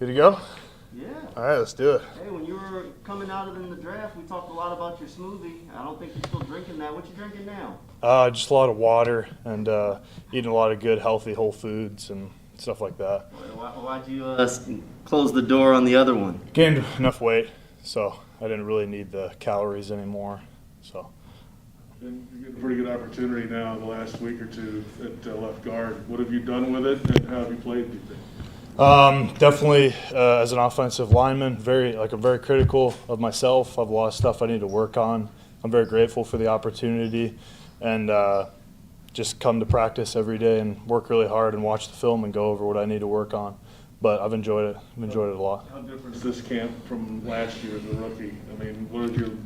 Good to go? Yeah. All right, let's do it. Hey, when you were coming out of in the draft, we talked a lot about your smoothie. I don't think you're still drinking that. What you drinking now? Just a lot of water and eating a lot of good, healthy whole foods and stuff like that. Why'd you close the door on the other one? Gained enough weight, so I didn't really need the calories anymore. So. And you get a pretty good opportunity now in the last week or two at left guard. What have you done with it, and how have you played, do you think? Definitely, as an offensive lineman, I'm very critical of myself. I have a lot of stuff I need to work on. I'm very grateful for the opportunity, and just come to practice every day and work really hard and watch the film and go over what I need to work on. But I've enjoyed it. I've enjoyed it a lot. How different is this camp from last year as a rookie? I mean, what did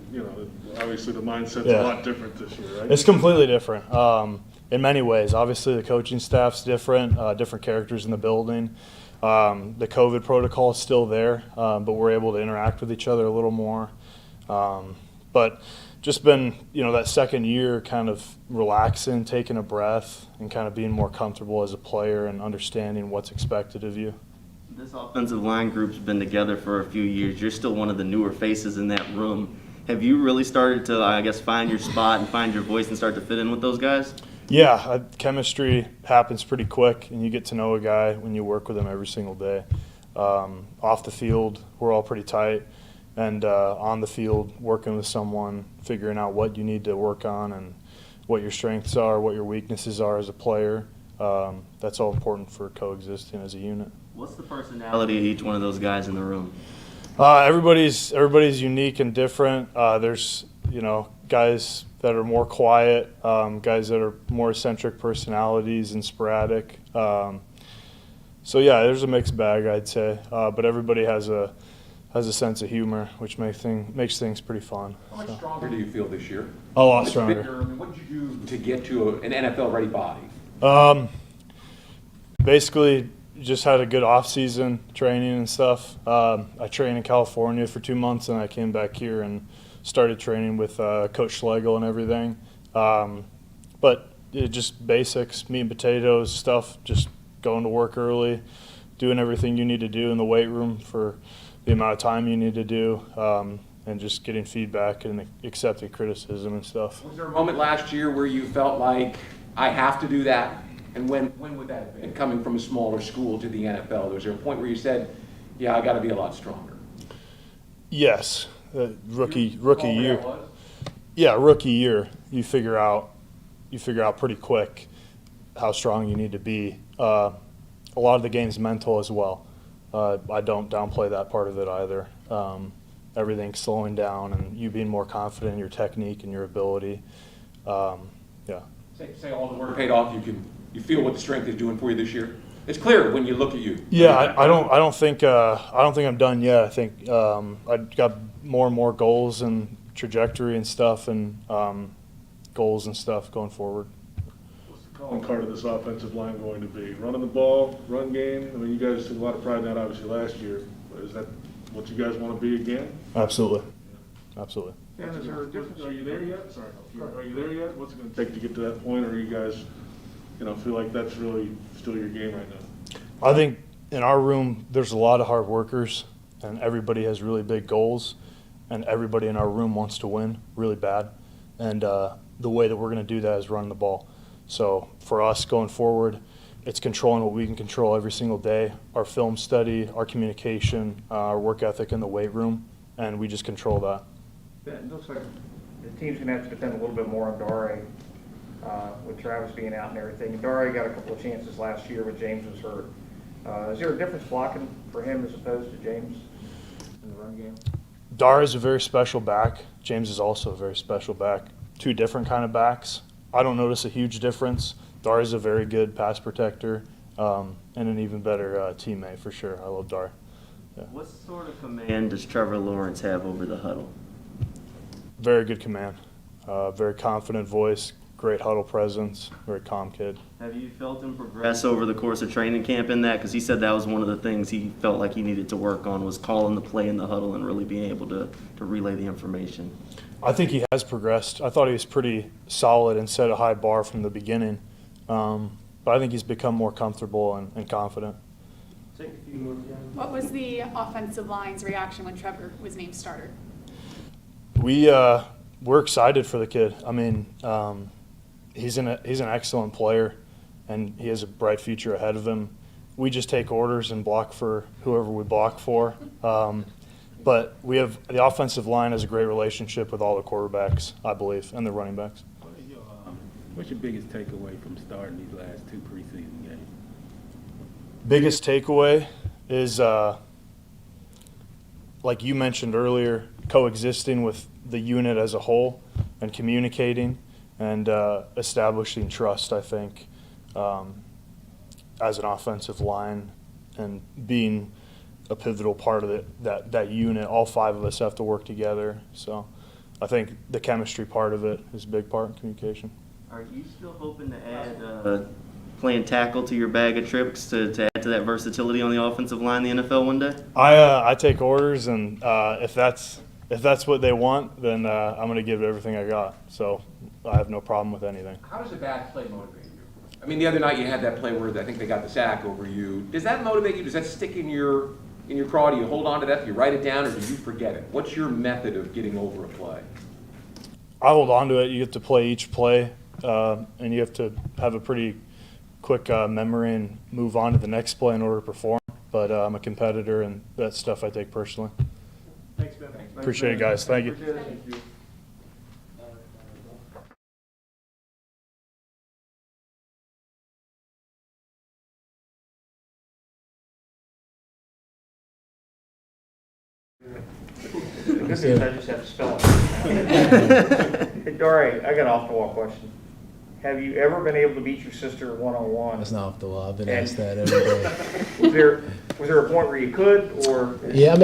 obviously the mindset's a lot different this year, right? It's completely different in many ways. Obviously, the coaching staff's different, different characters in the building. The COVID protocol is still there, but we're able to interact with each other a little more. But just been, that second year kind of relaxing, taking a breath, and kind of being more comfortable as a player and understanding what's expected of you. This offensive line group's been together for a few years. You're still one of the newer faces in that room. Have you really started to, I guess, find your spot and find your voice and start to fit in with those guys? Yeah, chemistry happens pretty quick, and you get to know a guy when you work with him every single day. Off the field, we're all pretty tight, and on the field, working with someone, figuring out what you need to work on and what your strengths are, what your weaknesses are as a player. That's all important for coexisting as a unit. What's the personality of each one of those guys in the room? Everybody's unique and different. There's guys that are more quiet, guys that are more eccentric personalities and sporadic. So yeah, there's a mixed bag, I'd say. But everybody has a sense of humor, which makes things pretty fun. How much stronger do you feel this year? A lot stronger. Bigger, what did you do to get to an NFL-ready body? Basically, just had a good off-season training and stuff. I trained in California for 2 months, and I came back here and started training with Coach Schlegel and everything. But just basics, meat and potatoes stuff, just going to work early, doing everything you need to do in the weight room for the amount of time you need to do, and just getting feedback and accepting criticism and stuff. Was there a moment last year where you felt like, I have to do that? And when would that have been? Coming from a smaller school to the NFL, was there a point where you said, yeah, I got to be a lot stronger? Yes. Rookie year. Yeah, rookie year. You figure out pretty quick how strong you need to be. A lot of the game's mental as well. I don't downplay that part of it either. Everything's slowing down and you being more confident in your technique and your ability. Yeah. Say all the work paid off. You feel what the strength is doing for you this year. It's clear when you look at you. Yeah, I don't think I'm done yet. I think I got more and more goals and trajectory and stuff, and goals and stuff going forward. What's the calling card of this offensive line going to be? Running the ball, run game? I mean, you guys took a lot of pride in that obviously last year. But is that what you guys want to be again? Absolutely. Absolutely. And is there a difference? Are you there yet? Sorry. Are you there yet? What's it going to take to get to that point? Or are you guys, feel like that's really still your game right now? I think in our room, there's a lot of hard workers, and everybody has really big goals, and everybody in our room wants to win really bad. And the way that we're going to do that is run the ball. So for us going forward, it's controlling what we can control every single day, our film study, our communication, our work ethic in the weight room, and we just control that. It looks like the team's going to have to depend a little bit more on Dare with Travis being out and everything. Dare got a couple of chances last year when James was hurt. Is there a difference blocking for him as opposed to James in the run game? Dare is a very special back. James is also a very special back. Two different kind of backs. I don't notice a huge difference. Dare is a very good pass protector and an even better teammate for sure. I love Dare. Yeah. What sort of command does Trevor Lawrence have over the huddle? Very good command. Very confident voice, great huddle presence, very calm kid. Have you felt him progress over the course of training camp in that? Because he said that was one of the things he felt like he needed to work on, was calling the play in the huddle and really being able to relay the information. I think he has progressed. I thought he was pretty solid and set a high bar from the beginning. But I think he's become more comfortable and confident. Take a few more. What was the offensive line's reaction when Trevor was named starter? We're excited for the kid. I mean, he's an excellent player, and he has a bright future ahead of him. We just take orders and block for whoever we block for. But we have the offensive line has a great relationship with all the quarterbacks, I believe, and the running backs. What's your biggest takeaway from starting these last 2 preseason games? Biggest takeaway is, like you mentioned earlier, coexisting with the unit as a whole and communicating and establishing trust, I think, as an offensive line and being a pivotal part of that unit. All 5 of us have to work together. So I think the chemistry part of it is a big part, communication. Are you still hoping to add playing tackle to your bag of tricks to add to that versatility on the offensive line in the NFL one day? I take orders, and if that's what they want, then I'm going to give it everything I got. So I have no problem with anything. How does a bad play motivate you? I mean, the other night you had that play where I think they got the sack over you. Does that motivate you? Does that stick in your craw? Do you hold on to that? Do you write it down, or do you forget it? What's your method of getting over a play? I hold on to it. You have to play each play, and you have to have a pretty quick memory and move on to the next play in order to perform. But I'm a competitor, and that stuff I take personally. Thanks, Ben. Appreciate it, guys. Thank you. Thank you. The good news is I just have to spell it. Hey, Dory, I got an off-the-wall question. Have you ever been able to beat your sister one-on-one? That's not off the wall. I've been And- asked that every day. Was there a point where you could, or? Yeah, I mean,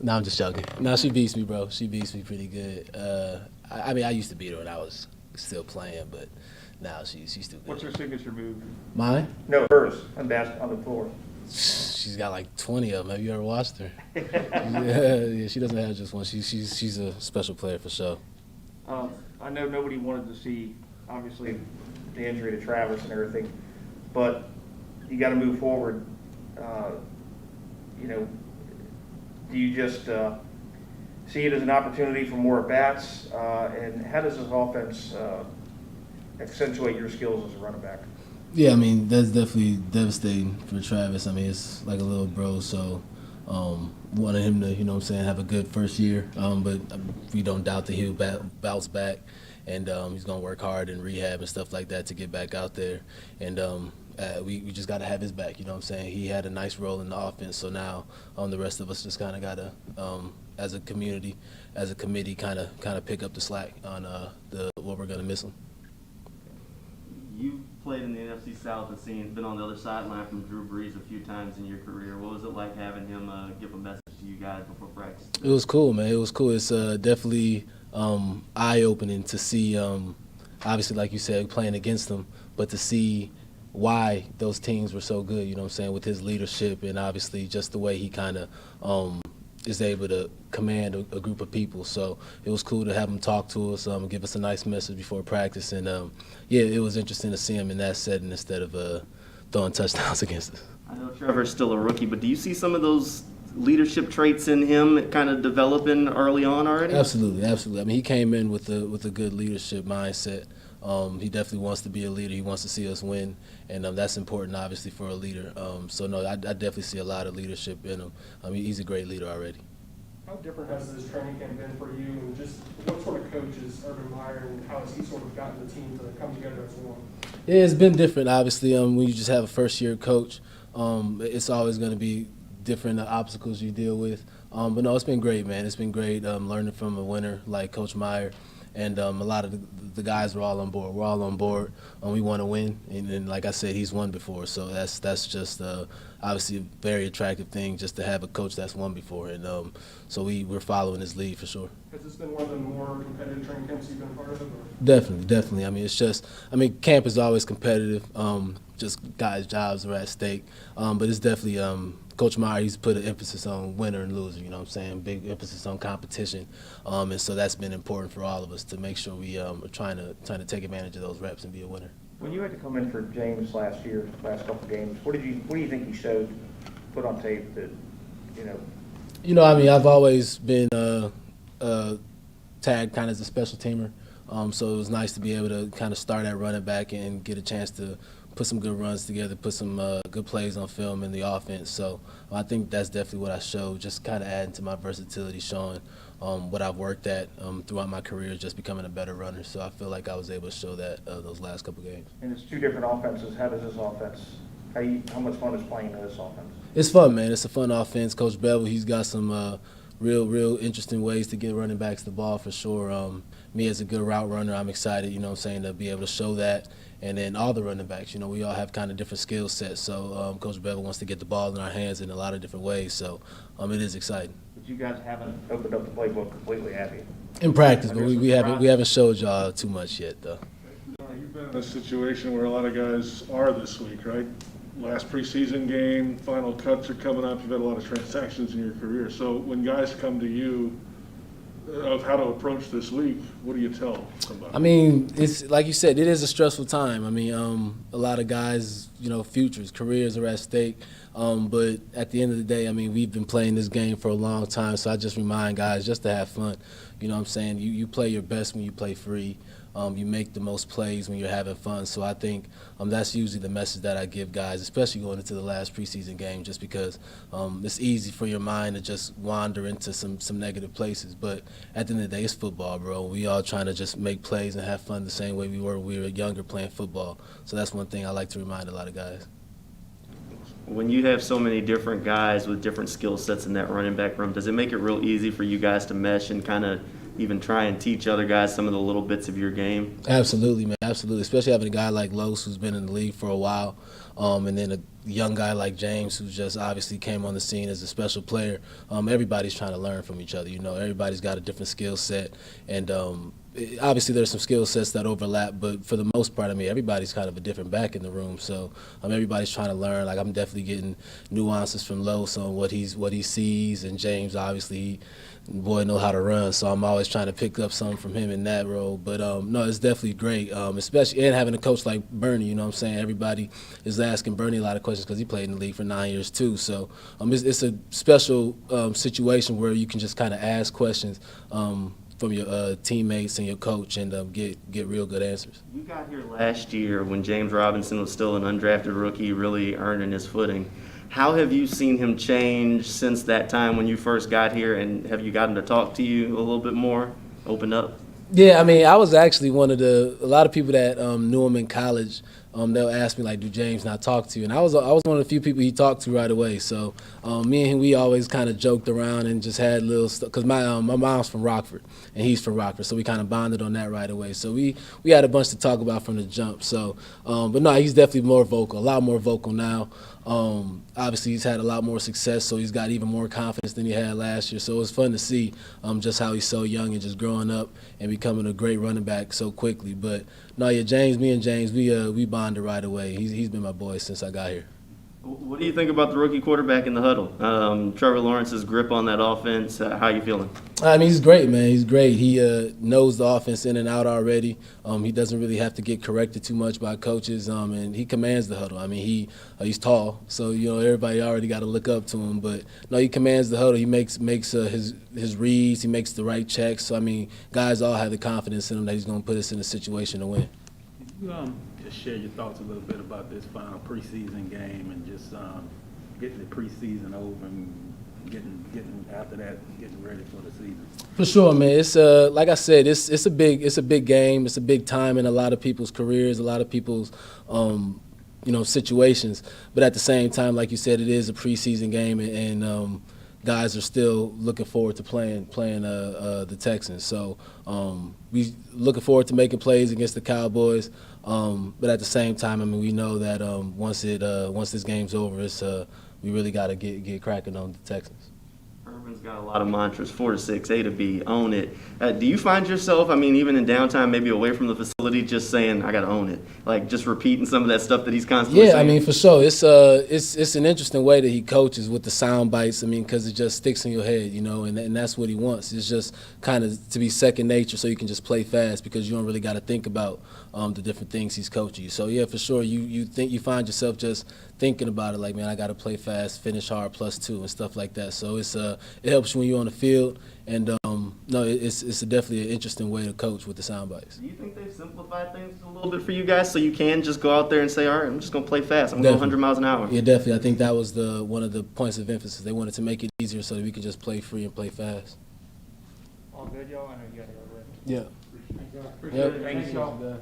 no, I'm just joking. No, she beats me, bro. She beats me pretty good. I mean, I used to beat her when I was still playing, but now she's too good. What's her signature move? Mine? No, hers on the floor. She's got like 20 of them. Have you ever watched her? Yeah, she doesn't have just one. She's a special player for sure. I know nobody wanted to see, obviously, the injury to Travis and everything, but you got to move forward. Do you just see it as an opportunity for more at-bats? And how does this offense accentuate your skills as a running back? Yeah, I mean, that's definitely devastating for Travis. I mean, it's like a little bro, so wanted him to, have a good first year. But we don't doubt that he'll bounce back, and he's going to work hard in rehab and stuff like that to get back out there. And we just got to have his back, He had a nice role in the offense, so now the rest of us just kind of got to, as a community, as a committee, kind of pick up the slack on what we're going to miss him. You played in the NFC South and been on the other sideline from Drew Brees a few times in your career. What was it like having him give a message to you guys before practice? It was cool, man. It was cool. It's definitely eye-opening to see, obviously, like you said, playing against them, but to see why those teams were so good, with his leadership and obviously just the way he kind of is able to command a group of people. So it was cool to have him talk to us, give us a nice message before practice. And, it was interesting to see him in that setting instead of throwing touchdowns against us. I know Trevor's still a rookie, but do you see some of those leadership traits in him kind of developing early on already? Absolutely. I mean, he came in with a good leadership mindset. He definitely wants to be a leader. He wants to see us win, and that's important, obviously, for a leader. I definitely see a lot of leadership in him. He's a great leader already. How different has this training camp been for you, and just what sort of coach is Urban Meyer, and how has he sort of gotten the team to come together as one? Yeah, it's been different, obviously. When you just have a first-year coach, it's always going to be different obstacles you deal with. But no, it's been great, man. It's been great learning from a winner like Coach Meyer. And a lot of the guys were all on board. We're all on board. We want to win. And like I said, he's won before. So that's just obviously a very attractive thing just to have a coach that's won before. And so we're following his lead for sure. Has this been one of the more competitive training camps you've been part of? Or? Definitely. I mean, camp is always competitive. Just guys' jobs are at stake. But it's definitely Coach Meyer, he's put an emphasis on winner and loser, big emphasis on competition. And so that's been important for all of us to make sure we are trying to take advantage of those reps and be a winner. When you had to come in for James last couple of games, what do you think he showed put on tape that, you know? I mean, I've always been tagged kind of as a special teamer. So it was nice to be able to kind of start at running back and get a chance to put some good runs together, put some good plays on film in the offense. So I think that's definitely what I showed, just kind of adding to my versatility, showing what I've worked at throughout my career, just becoming a better runner. So I feel like I was able to show that those last couple games. And it's two different offenses. How does this offense, how much fun is playing in this offense? It's fun, man. It's a fun offense. Coach Bevel, he's got some real interesting ways to get running backs the ball for sure. Me as a good route runner, I'm excited, to be able to show that. And then all the running backs, we all have kind of different skill sets. So Coach Bevel wants to get the ball in our hands in a lot of different ways. So it is exciting. But you guys haven't opened up the playbook completely, have you? In practice, but we haven't showed y'all too much yet, though. You've been in a situation where a lot of guys are this week, right? Last preseason game, final cuts are coming up. You've had a lot of transactions in your career. So when guys come to you of how to approach this week, what do you tell somebody? I mean, it's like you said, it is a stressful time. I mean, a lot of guys, futures, careers are at stake. But at the end of the day, I mean, we've been playing this game for a long time, so I just remind guys just to have fun. You know what I'm saying? You play your best when you play free. You make the most plays when you're having fun. So I think that's usually the message that I give guys, especially going into the last preseason game, just because it's easy for your mind to just wander into some negative places. But at the end of the day, it's football, bro. We all trying to just make plays and have fun the same way we were when we were younger playing football. So that's one thing I like to remind a lot of guys. When you have so many different guys with different skill sets in that running back room, does it make it real easy for you guys to mesh and kind of even try and teach other guys some of the little bits of your game? Absolutely, man. Absolutely. Especially having a guy like Los who's been in the league for a while, and then a young guy like James who just obviously came on the scene as a special player. Everybody's trying to learn from each other. Everybody's got a different skill set, and obviously there's some skill sets that overlap, but for the most part, I mean, everybody's kind of a different back in the room. So everybody's trying to learn. Like, I'm definitely getting nuances from Los on what he sees, and James, obviously, boy know how to run, so I'm always trying to pick up something from him in that role. But no, it's definitely great, especially and having a coach like Bernie. You know what I'm saying? Everybody is asking Bernie a lot of questions because he played in the league for 9 years too. So it's a special situation where you can just kind of ask questions from your teammates and your coach and get real good answers. You got here last year when James Robinson was still an undrafted rookie, really earning his footing. How have you seen him change since that time when you first got here, and have you gotten to talk to you a little bit more, open up? Yeah, I mean, I was actually a lot of people that knew him in college. They'll ask me, like, do James not talk to you? And I was one of the few people he talked to right away. So me and him, we always kind of joked around and just had little stuff. Because my mom's from Rockford, and he's from Rockford. So we kind of bonded on that right away. So we had a bunch to talk about from the jump. So, but no, he's definitely more vocal, a lot more vocal now. Obviously, he's had a lot more success, so he's got even more confidence than he had last year. So it was fun to see just how he's so young and just growing up and becoming a great running back so quickly. But no, yeah, me and James, we bonded right away. He's been my boy since I got here. What do you think about the rookie quarterback in the huddle? Trevor Lawrence's grip on that offense, how you feeling? I mean, he's great, man. He's great. He knows the offense in and out already. He doesn't really have to get corrected too much by coaches, and he commands the huddle. I mean, he's tall, so everybody already got to look up to him. But no, he commands the huddle. He makes his reads. He makes the right checks. So I mean, guys all have the confidence in him that he's going to put us in a situation to win. Just share your thoughts a little bit about this final preseason game and just getting the preseason over and getting after that, getting ready for the season. For sure, man. It's like I said, it's a big game. It's a big time in a lot of people's careers, a lot of people's situations. But at the same time, like you said, it is a preseason game, and guys are still looking forward to playing the Texans. So we looking forward to making plays against the Cowboys. But at the same time, I mean, we know that once this game's over, we really got to get cracking on the Texans. Urban's got a lot of mantras, 4 to 6, A to B, own it. Do you find yourself, I mean, even in downtime, maybe away from the facility, just saying, I got to own it? Like, just repeating some of that stuff that he's constantly saying? Yeah, I mean, for sure. It's an interesting way that he coaches with the sound bites. I mean, because it just sticks in your head, you know, and that's what he wants. It's just kind of to be second nature, so you can just play fast because you don't really got to think about the different things he's coaching you. So yeah, for sure, you find yourself just thinking about it, like, man, I got to play fast, finish hard, +2 and stuff like that. So it helps you when you're on the field, and no, it's definitely an interesting way to coach with the sound bites. Do you think they've simplified things a little bit for you guys so you can just go out there and say, all right, I'm just going to play fast. I'm going to go 100 miles an hour. Yeah, definitely. I think that was one of the points of emphasis. They wanted to make it easier so that we could just play free and play fast. All good, y'all? I know you got to go, Rick. Yeah. Appreciate it. Thanks, y'all.